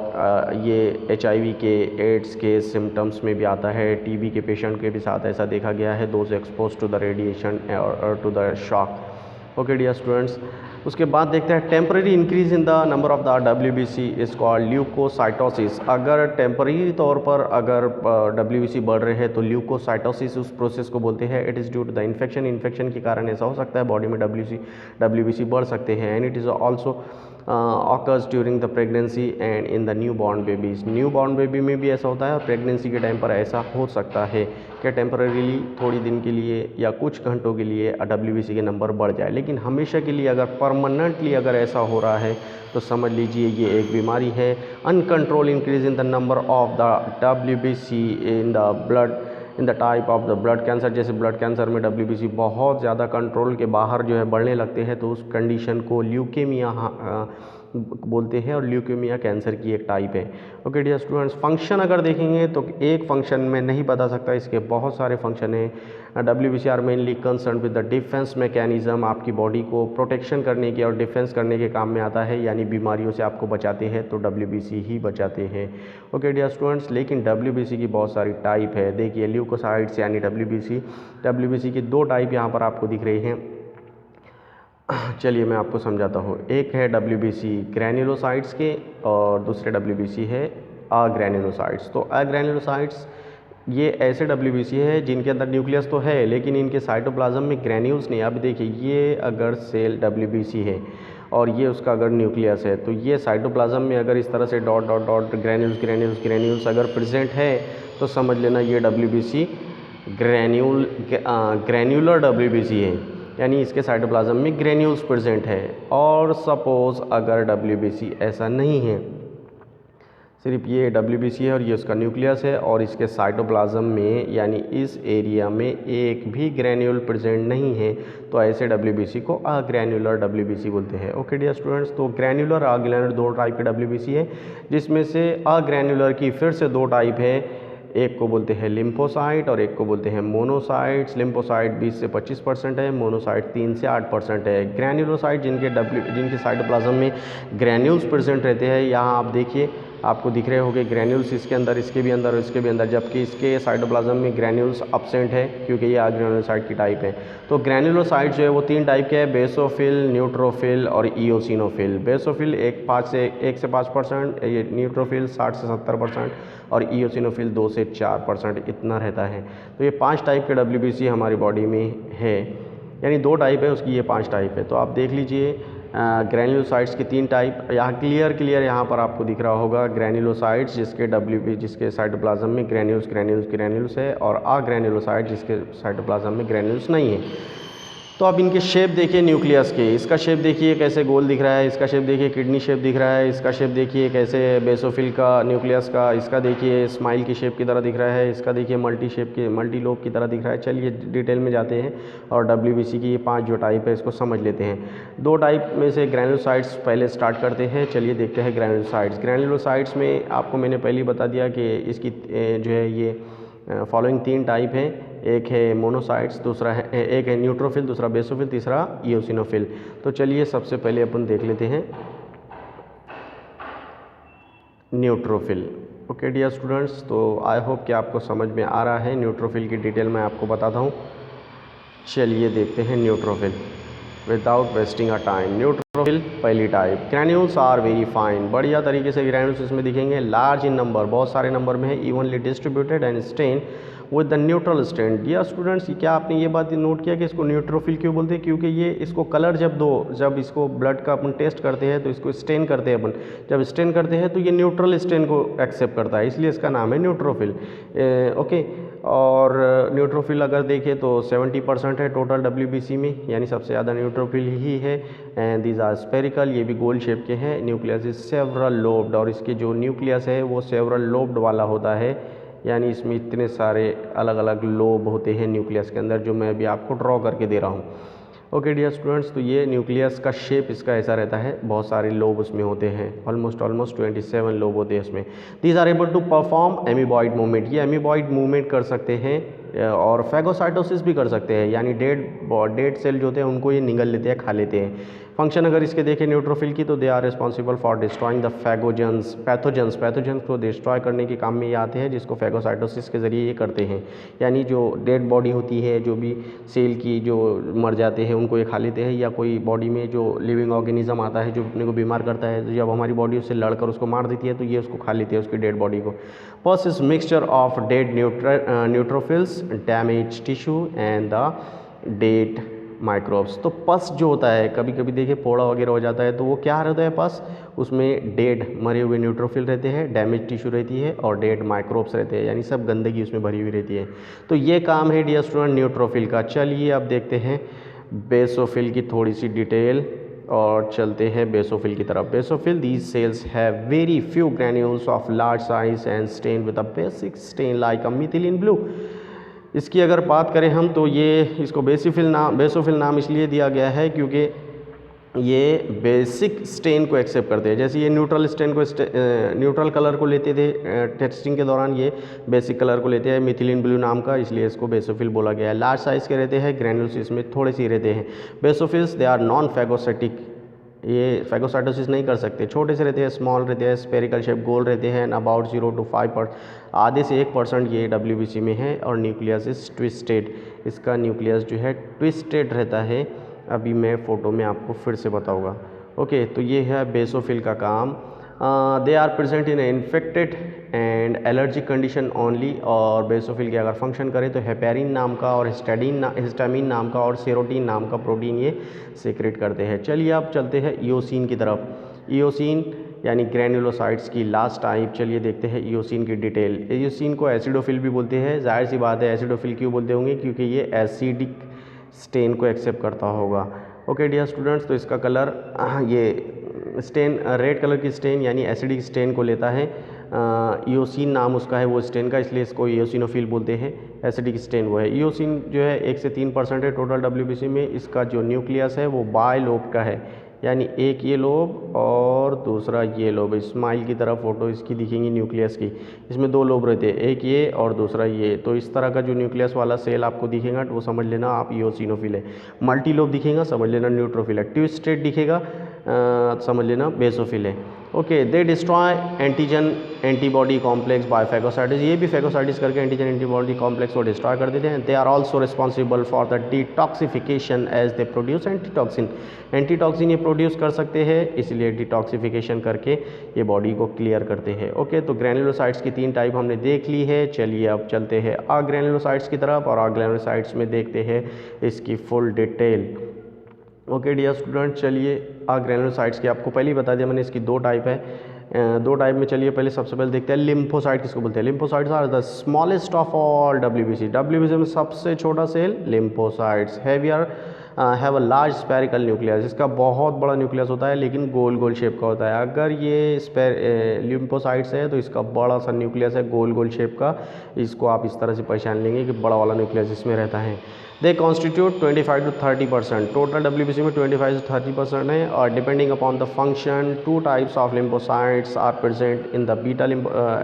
ये HIV के, एड्स के सिम्टम्स में भी आता है। TB के पेशेंट के भी साथ ऐसा देखा गया है, those expose to the radiation और to the shock. Okay dear students, उसके बाद देखते हैं temporary increase in the number of the WBC is called leucocytosis. अगर टेम्परेरी तौर पर अगर WBC बढ़ रहे हैं तो ल्यूकोसाइटोसिस उस प्रोसेस को बोलते हैं। It is due to the infection के कारण ऐसा हो सकता है, बॉडी में WBC बढ़ सकते हैं। And it is also occurs during the pregnancy and in the new born babies. New born baby में भी ऐसा होता है, और प्रेगनेंसी के टाइम पर ऐसा हो सकता है कि टेम्परेरीली थोड़ी दिन के लिए या कुछ घंटों के लिए WBC के नंबर बढ़ जाए। लेकिन हमेशा के लिए अगर परमानेंटली अगर ऐसा हो रहा है तो समझ लीजिए ये एक बीमारी है। Uncontrol increase in the number of the WBC in the blood in the type of the blood cancer. जैसे ब्लड कैंसर में WBC बहुत ज़्यादा कंट्रोल के बाहर जो है बढ़ने लगते हैं, तो उस कंडीशन को ल्यूकेमिया बोलते हैं, और ल्यूकेमिया कैंसर की एक टाइप है। ओके डियर स्टूडेंट्स, फंक्शन अगर देखेंगे तो एक फंक्शन में नहीं बता सकता, इसके बहुत सारे फंक्शन हैं। WBC are mainly concern with the defence mechanism, आपकी बॉडी को प्रोटेक्शन करने के और डिफेंस करने के काम में आता है, यानी बीमारियों से आपको बचाते हैं तो WBC ही बचाते हैं। ओके डियर स्टूडेंट्स, लेकिन WBC की बहुत सारी टाइप है। देखिए ल्यूकोसाइट्स यानी WBC की दो टाइप यहाँ पर आपको दिख रही हैं। चलिए मैं आपको समझाता हूँ। एक है WBC ग्रैन्युलोसाइट्स के, और दूसरे WBC है अग्रैन्युलोसाइट्स। तो अग्रैन्युलोसाइट्स ये ऐसे WBC है जिनके अंदर न्यूक्लियस तो है, लेकिन इनके साइटोप्लाज्म में ग्रैन्यूल्स नहीं। अब देखिए ये अगर सेल WBC है और ये उसका अगर न्यूक्लियस है, तो ये साइटोप्लाज्म में अगर इस तरह से डॉट डॉट डॉट ग्रैन्यूल्स अगर प्रेजेंट है, तो समझ लेना ये WBC ग्रैन्युलर WBC है, यानी इसके साइटोप्लाज्म में ग्रैन्यूल्स प्रेजेंट है। और सपोज अगर WBC ऐसा नहीं है, सिर्फ ये WBC है और ये उसका न्यूक्लियस है, और इसके साइटोप्लाज्म में यानी इस एरिया में एक भी ग्रैन्यूल प्रेजेंट नहीं है, तो ऐसे WBC को अग्रैन्युलर WBC बोलते हैं। ओके डियर स्टूडेंट्स, तो ग्रैन्युलर अग्रैन्युलर दो टाइप के WBC है, जिसमें से अग्रैन्युलर की फिर से दो टाइप है। एक को बोलते हैं लिम्फोसाइट और एक को बोलते हैं मोनोसाइट्स। लिम्फोसाइट 20 से 25% है, मोनोसाइट 3 से 8% है। ग्रैन्युलोसाइट जिनके साइटोप्लाज्म में ग्रैन्यूल्स प्रेजेंट रहते हैं, यहाँ आप देखिए आपको दिख रहे होंगे ग्रैन्यूल्स इसके अंदर, इसके भी अंदर और इसके भी अंदर, जबकि इसके साइटोप्लाज्म में ग्रैन्यूल्स एब्सेंट है क्योंकि ये ग्रैन्युलोसाइट की टाइप है। तो ग्रैन्युलोसाइट जो है वो 3 टाइप के हैं, बेसोफिल, न्यूट्रोफिल और इओसिनोफिल। बेसोफिल 1 से 5%, ये न्यूट्रोफिल 60 से 70% और इओसिनोफिल 2 से 4% इतना रहता है। तो ये 5 टाइप के WBC हमारी बॉडी में है, यानी 2 टाइप है उसकी, ये 5 टाइप है। तो आप देख लीजिए ग्रैन्युलोसाइट्स की 3 टाइप यहाँ क्लियर यहाँ पर आपको दिख रहा होगा। ग्रैन्युलोसाइट्स जिसके साइटोप्लाज्म में ग्रैन्यूल्स है, और ग्रैन्युलोसाइट जिसके साइटोप्लाज्म में ग्रैन्यूल्स नहीं है। तो आप इनके शेप देखिए न्यूक्लियस के, इसका शेप देखिए कैसे गोल दिख रहा है, इसका शेप देखिए किडनी शेप दिख रहा है, इसका शेप देखिए कैसे बेसोफिल का न्यूक्लियस का, इसका देखिए स्माइल की शेप की तरह दिख रहा है, इसका देखिए मल्टी लोब की तरह दिख रहा है। चलिए डिटेल में जाते हैं और WBC की ये 5 जो टाइप है इसको समझ लेते हैं। 2 टाइप में से ग्रैन्युलोसाइट्स पहले स्टार्ट करते हैं। चलिए देखते हैं ग्रैन्युलोसाइट्स में आपको मैंने पहले ही बता दिया कि इसकी जो है ये फॉलोइंग 3 टाइप है। एक है मोनोसाइट्स, एक है न्यूट्रोफिल, दूसरा बेसोफिल, तीसरा इओसिनोफिल। तो चलिए सबसे पहले अपन देख लेते हैं न्यूट्रोफिल। ओके डियर स्टूडेंट्स, तो आई होप कि आपको समझ में आ रहा है। न्यूट्रोफिल की डिटेल मैं आपको बताता हूँ। चलिए देखते हैं neutrophil without wasting a time. Neutrophil पहली type, granules are very fine, बढ़िया तरीके से ग्रैन्यूल्स इसमें दिखेंगे, लार्ज इन नंबर, बहुत सारे नंबर में है, evenly distributed and stain with the neutral stain. Dear students, क्या आपने ये बात नोट किया कि इसको न्यूट्रोफिल क्यों बोलते हैं? क्योंकि ये इसको कलर जब इसको ब्लड का अपन टेस्ट करते हैं तो इसको स्टेन करते हैं अपन, जब स्टेन करते हैं तो ये न्यूट्रल स्टेन को एक्सेप्ट करता है, इसलिए इसका नाम है न्यूट्रोफिल। ओके, और न्यूट्रोफिल अगर देखें तो 70% है टोटल WBC में, यानी सबसे ज़्यादा न्यूट्रोफिल ही है। एंड दीज आर स्पेरिकल, ये भी गोल शेप के हैं। न्यूक्लियस इज सेवरल लोब्ड, और इसके जो न्यूक्लियस है वो सेवरल लोब्ड वाला होता है, यानी इसमें इतने सारे अलग अलग लोब होते हैं न्यूक्लियस के अंदर, जो मैं अभी आपको ड्रॉ करके दे रहा हूँ। ओके डियर स्टूडेंट्स, तो ये न्यूक्लियस का शेप इसका ऐसा रहता है, बहुत सारे लोब उसमें होते हैं, ऑलमोस्ट 27 लोब होते हैं इसमें। These are able to perform amoeboid movement, ये एमीबॉइड मूवमेंट कर सकते हैं और फैगोसाइटोसिस भी कर सकते हैं, यानी डेड सेल जो होते हैं उनको ये निगल लेते हैं, खा लेते हैं। फंक्शन अगर इसके देखें न्यूट्रोफिल की, तो they are responsible for destroying the pathogens को डिस्ट्रॉय करने के काम में ये आते हैं, जिसको फैगोसाइटोसिस के ज़रिए ये करते हैं। यानी जो डेड बॉडी होती है, जो भी सेल की जो मर जाते हैं उनको ये खा लेते हैं, या कोई बॉडी में जो लिविंग ऑर्गेनिज्म आता है जो अपने को बीमार करता है, तो जब हमारी बॉडी उससे लड़कर उसको मार देती है तो ये उसको खा लेती है, उसकी डेड बॉडी को। पस is mixture of dead neutrophils, damage tissue and the dead microbes. तो पस जो होता है, कभी कभी देखिए फोड़ा वगैरह हो जाता है, तो वो क्या रहता है पस, उसमें डेड मरे हुए न्यूट्रोफिल रहते हैं, डैमेज टिश्यू रहती है और डेड माइक्रोब्स रहते हैं, यानी सब गंदगी उसमें भरी हुई रहती है। तो ये काम है डियर स्टूडेंट न्यूट्रोफिल का। चलिए अब देखते हैं बेसोफिल की थोड़ी सी डिटेल और चलते हैं बेसोफिल की तरफ। Basophil, these cells have very few granules of large size and stain with a basic stain like a methylene blue. इसकी अगर बात करें हम, तो ये इसको बेसोफिल नाम इसलिए दिया गया है क्योंकि ये बेसिक स्टेन को एक्सेप्ट करते हैं। जैसे ये न्यूट्रल स्टेन को न्यूट्रल कलर को लेते थे टेस्टिंग के दौरान, ये बेसिक कलर को लेते हैं मिथिलीन ब्लू नाम का, इसलिए इसको बेसोफिल बोला गया है। लार्ज साइज़ के रहते हैं, ग्रैन्यूल्स इसमें थोड़े से रहते हैं। Basophils they are non phagocytic, ये फैगोसाइटोसिस नहीं कर सकते, छोटे से रहते हैं, स्मॉल रहते हैं, स्पेरिकल शेप गोल रहते हैं, अबाउट 0 to 5%, आधे से 1% ये WBC में है। और न्यूक्लियस इज ट्विस्टेड, इसका न्यूक्लियस जो है ट्विस्टेड रहता है, अभी मैं फ़ोटो में आपको फिर से बताऊँगा। ओके, तो ये है बेसोफिल का काम। They are present in infected and allergic condition only. और बेसोफिल के अगर फंक्शन करें तो हेपेरिन नाम का और हिस्टामिन नाम का और सेरोटीन नाम का प्रोटीन ये सेक्रेट करते हैं। चलिए अब चलते हैं इओसिन की तरफ। इओसिन यानी ग्रैन्युलोसाइट्स की लास्ट टाइप। चलिए देखते हैं इओसिन की डिटेल। इओसिन को एसिडोफिल भी बोलते हैं, जाहिर सी बात है एसिडोफिल क्यों बोलते होंगे, क्योंकि ये एसिडिक स्टेन को एक्सेप्ट करता होगा। ओके डियर स्टूडेंट्स, तो इसका कलर ये स्टेन रेड कलर की स्टेन यानी एसिडिक स्टेन को लेता है। इओसिन नाम उसका है वो स्टेन का, इसलिए इसको इओसिनोफिल बोलते हैं। एसिडिक स्टेन वो है। इओसिन जो है 1 से 3% है टोटल WBC में। इसका जो न्यूक्लियस है वो बाय लोब का है, यानी एक ये लोब और दूसरा ये लोब। स्माइल की तरह फोटो इसकी दिखेंगी न्यूक्लियस की, इसमें 2 लोब रहते हैं, एक ये और दूसरा ये। तो इस तरह का जो न्यूक्लियस वाला सेल आपको दिखेगा तो वो समझ लेना आप इओसिनोफिल है। मल्टी लोब दिखेगा समझ लेना न्यूट्रोफिल है। ट्विस्टेड दिखेगा समझ लेना बेसोफिल है। Okay, they destroy antigen antibody complex by phagocytosis, ये भी फैगोसाइटिस करके एंटीजन एंटीबॉडी कॉम्प्लेक्स को डिस्ट्रॉय कर देते हैं। They are also responsible for the detoxification as they produce antitoxin, antitoxin ये प्रोड्यूस कर सकते हैं, इसलिए डिटॉक्सिफिकेशन करके ये बॉडी को क्लियर करते हैं। ओके, तो ग्रैन्युलोसाइट्स की 3 टाइप हमने देख ली है। चलिए अब चलते हैं अग्रैन्युलोसाइट्स की तरफ और अग्रैन्युलोसाइट्स में देखते हैं इसकी full detail. Okay dear student, चलिए अग्रैन्युलोसाइट्स की आपको पहले ही बता दिया मैंने, इसकी 2 टाइप है। 2 टाइप में चलिए पहले सबसे पहले देखते हैं लिम्फोसाइट किसको बोलते हैं। Lymphocytes are the smallest of all WBC, WBC में सबसे छोटा cell lymphocytes have a large spherical nucleus, इसका बहुत बड़ा न्यूक्लियस होता है लेकिन गोल गोल शेप का होता है। अगर ये लिम्फोसाइट्स है तो इसका बड़ा सा न्यूक्लियस है गोल गोल शेप का, इसको आप इस तरह से पहचान लेंगे कि बड़ा वाला न्यूक्लियस इसमें रहता है। They constitute 25 to 30%, total WBC में 25 से 30% है। और depending upon the function 2 types of lymphocytes are present in the beta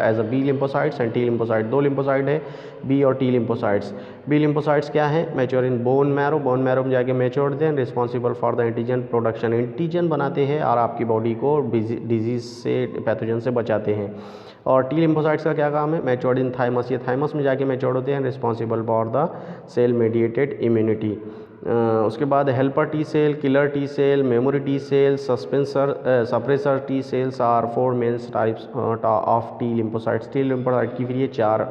as a B lymphocytes and T lymphocyte, 2 lymphocyte है बी और टी लिम्फोसाइट्स। बी लिम्फोसाइट्स क्या है, mature in bone marrow, bone marrow में जाके mature होते हैं, responsible for the antigen production, antigen बनाते हैं और आपकी बॉडी को डिजीज से पैथोजन से बचाते हैं। और टी लिम्फोसाइट्स का क्या काम है, मैच्योर्ड इन थाइमस, ये थाइमस में जाके मैच्योर्ड होते हैं, responsible for the cell mediated immunity. उसके बाद helper T cell, killer T cell, memory T cell, suppressor T cells are 4 main types of T lymphocytes. T lymphocyte की फिर ये 4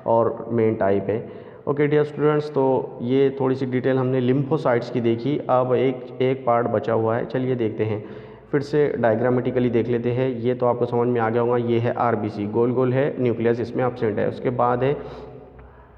और मेन टाइप है। ओके डियर स्टूडेंट्स, तो ये थोड़ी सी डिटेल हमने लिम्फोसाइट्स की देखी। अब एक पार्ट बचा हुआ है, चलिए देखते हैं। फिर से डायग्रामेटिकली देख लेते हैं। ये तो आपको समझ में आ गया होगा, ये है आरबीसी, गोल गोल है, न्यूक्लियस इसमें एब्सेंट है। उसके बाद है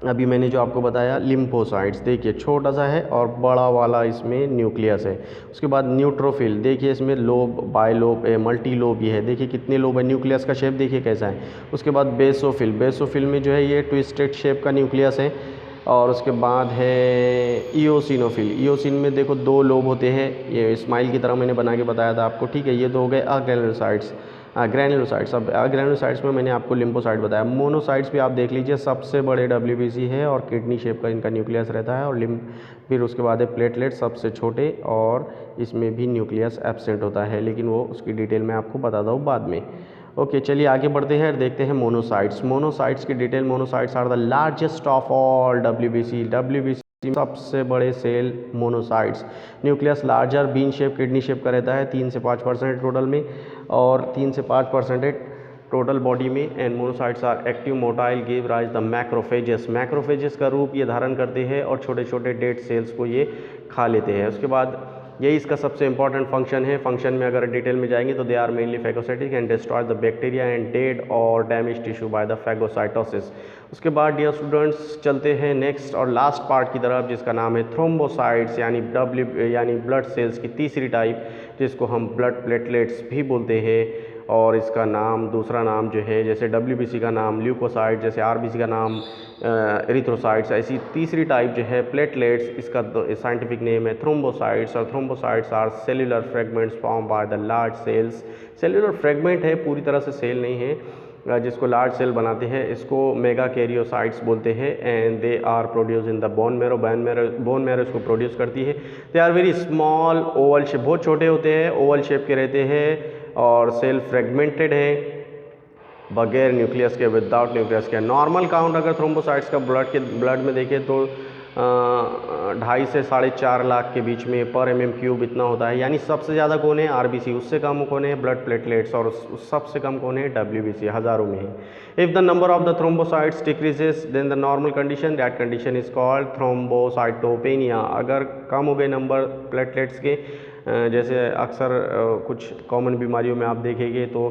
अभी मैंने जो आपको बताया लिम्फोसाइट्स, देखिए छोटा सा है और बड़ा वाला इसमें न्यूक्लियस है। उसके बाद न्यूट्रोफिल, देखिए इसमें लोब, बायलोब, मल्टी लोब ये है, देखिए कितने लोब है, न्यूक्लियस का शेप देखिए कैसा है। उसके बाद बेसोफिल, बेसोफिल में जो है ये ट्विस्टेड शेप का न्यूक्लियस है। और उसके बाद है इओसिनोफिल, इओसिन में देखो 2 लोब होते हैं, ये स्माइल की तरह मैंने बना के बताया था आपको, ठीक है। ये तो हो गए अग्रैन्युलोसाइट्स, ग्रैन्युलोसाइट्स। अब अग्रैन्युलोसाइट्स में मैंने आपको लिम्फोसाइट बताया। मोनोसाइट्स भी आप देख लीजिए, सबसे बड़े डब्ल्यूबीसी है और किडनी शेप का इनका न्यूक्लियस रहता है। और फिर उसके बाद है प्लेटलेट, सबसे छोटे, और इसमें भी न्यूक्लियस एब्सेंट होता है, लेकिन वो उसकी डिटेल मैं आपको बता दूँ बाद में। ओके, चलिए आगे बढ़ते हैं, देखते हैं मोनोसाइट्स। मोनोसाइट्स की detail, monocytes are the largest of all WBC, WBC सबसे बड़े cell monocytes. Nucleus larger bean shape, kidney shape का रहता है, 3 से 5% टोटल में, और 3 से 5% टोटल बॉडी में। And monocytes are active motile, give rise the macrophages, macrophages का रूप ये धारण करते हैं और छोटे छोटे डेड सेल्स को ये खा लेते हैं। उसके बाद यही इसका सबसे इंपॉर्टेंट फंक्शन है। फंक्शन में अगर डिटेल में जाएंगे तो they are mainly phagocytic and destroy the bacteria and dead और damage tissue by the phagocytosis. उसके बाद डियर स्टूडेंट्स चलते हैं नेक्स्ट और लास्ट पार्ट की तरफ, जिसका नाम है थ्रोम्बोसाइट्स, यानी ब्लड सेल्स की तीसरी टाइप, जिसको हम ब्लड प्लेटलेट्स भी बोलते हैं। और इसका नाम, दूसरा नाम जो है, जैसे डब्ल्यूबीसी का नाम ल्यूकोसाइट, जैसे आरबीसी का नाम एरिथ्रोसाइट्स, ऐसी तीसरी टाइप जो है प्लेटलेट्स, इसका साइंटिफिक नेम है थ्रोम्बोसाइट्स। और thrombocytes are cellular fragments form by the large cells, cellular fragment है, पूरी तरह से सेल नहीं है, जिसको लार्ज सेल बनाते हैं, इसको मेगा कैरियोसाइट्स बोलते हैं। And they are produce in the bone marrow, bone marrow इसको प्रोड्यूस करती है। They are very small oval shape, बहुत छोटे होते हैं, ओवल शेप के रहते हैं, और सेल फ्रेगमेंटेड है, बगैर न्यूक्लियस के, विदाउट न्यूक्लियस के। नॉर्मल काउंट अगर थ्रोम्बोसाइट्स का ब्लड में देखें तो 2.5 से 4.5 लाख के बीच में पर mm³ इतना होता है। यानी सबसे ज़्यादा कौन है, आरबीसी, उससे कम कौन है, ब्लड प्लेटलेट्स, और सबसे कम कौन है, डब्ल्यूबीसी, हज़ारों में है। If the number of the thrombocytes decreases than the normal condition, that condition is called thrombocytopenia. अगर कम हो गए नंबर प्लेटलेट्स के, जैसे अक्सर कुछ कॉमन बीमारियों में आप देखेंगे तो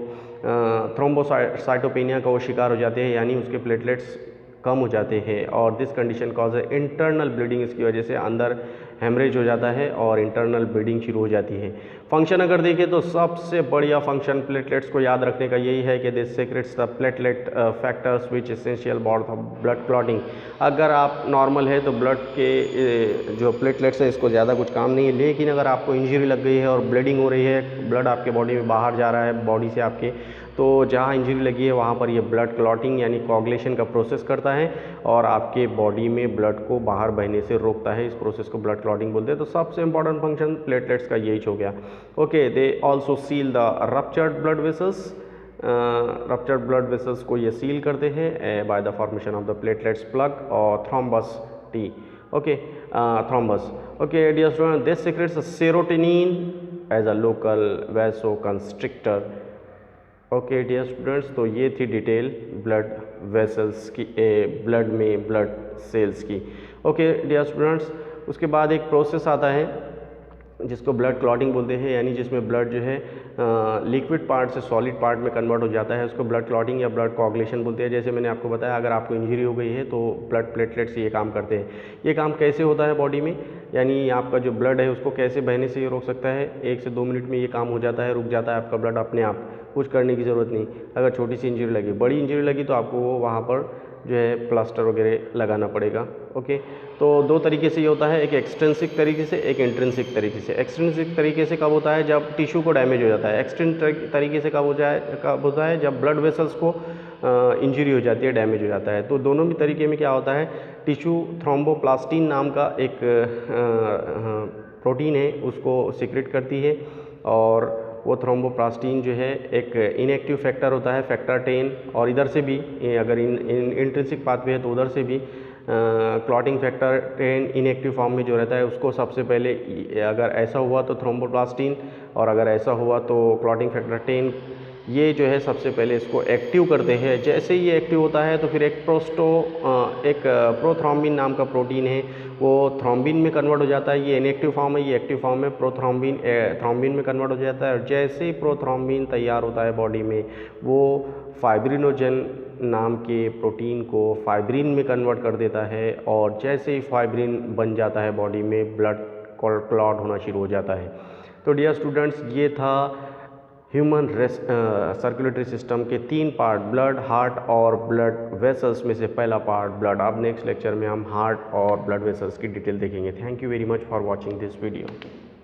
थ्रोम्बोसाइटोपेनिया का वो शिकार हो जाते हैं, यानी उसके प्लेटलेट्स कम हो जाते हैं। और दिस कंडीशन कॉज है इंटरनल ब्लीडिंग, इसकी वजह से अंदर हेमरेज हो जाता है और इंटरनल ब्लीडिंग शुरू हो जाती है। फंक्शन अगर देखें तो सबसे बढ़िया फंक्शन प्लेटलेट्स को याद रखने का यही है कि this secrets the platelet factors which essential for blood clotting. अगर आप नॉर्मल है तो ब्लड के जो प्लेटलेट्स है इसको ज़्यादा कुछ काम नहीं है, लेकिन अगर आपको इंजरी लग गई है और ब्लीडिंग हो रही है, ब्लड आपके बॉडी में बाहर जा रहा है, बॉडी से आपके तो जहाँ इंजरी लगी है वहाँ पर ये ब्लड क्लॉटिंग यानी कोagulation का प्रोसेस करता है और आपके बॉडी में ब्लड को बाहर बहने से रोकता है। इस प्रोसेस को ब्लड क्लॉटिंग बोलते हैं। तो सबसे इंपॉर्टेंट फंक्शन प्लेटलेट्स का यही हो गया। Okay, they also seal the ruptured blood vessels. Ruptured blood vessels को ये सील करते हैं by the formation of the platelets plug और थ्रोम्बस टी। Okay, thrombus. Okay dear student, this secrets serotonin as a local vasoconstrictor. Okay dear students, तो ये थी detail blood vessels की, ब्लड में ब्लड सेल्स की। ओके डियर स्टूडेंट्स, उसके बाद एक प्रोसेस आता है जिसको ब्लड क्लॉटिंग बोलते हैं, यानी जिसमें ब्लड जो है लिक्विड पार्ट से सॉलिड पार्ट में कन्वर्ट हो जाता है। उसको ब्लड क्लॉटिंग या ब्लड कोagulation बोलते हैं। जैसे मैंने आपको बताया, अगर आपको इंजरी हो गई है तो ब्लड प्लेटलेट्स ये काम करते हैं। ये काम कैसे होता है बॉडी में, यानी आपका जो ब्लड है उसको कैसे बहने से ये रोक सकता है। 1 से 2 मिनट में ये काम हो जाता है, रुक जाता है आपका ब्लड अपने आप, कुछ करने की ज़रूरत नहीं। अगर छोटी सी इंजरी लगी, बड़ी इंजरी लगी तो आपको वहाँ पर जो है प्लास्टर वगैरह लगाना पड़ेगा। ओके, तो 2 तरीके से ये होता है, एक एक्सट्रिंसिक तरीके से, एक इंट्रिंसिक तरीके से। एक्सट्रिंसिक तरीके से कब होता है, जब टिश्यू को डैमेज हो जाता है। एक्सट्रिंसिक तरीके से कब होता है, जब ब्लड वेसल्स को इंजरी हो जाती है, डैमेज हो जाता है। तो दोनों भी तरीके में क्या होता है, टिश्यू थ्रोम्बोप्लास्टिन नाम का एक प्रोटीन है, उसको सीक्रेट करती है और वो थ्रोम्बोप्लास्टिन जो है एक इनएक्टिव फैक्टर होता है, फैक्टर 10। और इधर से भी अगर इंट्रिंसिक पाथवे है तो उधर से भी क्लॉटिंग फैक्टर 10 इनएक्टिव फॉर्म में जो रहता है उसको सबसे पहले, अगर ऐसा हुआ तो थ्रोम्बोप्लास्टिन और अगर ऐसा हुआ तो क्लॉटिंग फैक्टर 10, ये जो है सबसे पहले इसको एक्टिव करते हैं। जैसे ही ये एक्टिव होता है तो फिर एक प्रोथ्रोम्बिन नाम का प्रोटीन है, वो थ्रोम्बिन में कन्वर्ट हो जाता है। ये इनएक्टिव फॉर्म है, ये एक्टिव फॉर्म है, प्रोथ्रोम्बिन थ्रोम्बिन में कन्वर्ट हो जाता है। और जैसे ही प्रोथ्रोम्बिन तैयार होता है बॉडी में, वो फाइब्रिनोजन नाम के प्रोटीन को फाइब्रिन में कन्वर्ट कर देता है और जैसे ही फाइब्रिन बन जाता है बॉडी में, ब्लड क्लॉट होना शुरू हो जाता है। तो डियर स्टूडेंट्स, ये था ह्यूमन सर्कुलेटरी सिस्टम के 3 पार्ट, ब्लड, हार्ट और ब्लड वेसल्स में से पहला पार्ट ब्लड। अब नेक्स्ट लेक्चर में हम हार्ट और ब्लड वेसल्स की डिटेल देखेंगे। Thank you very much for watching this video.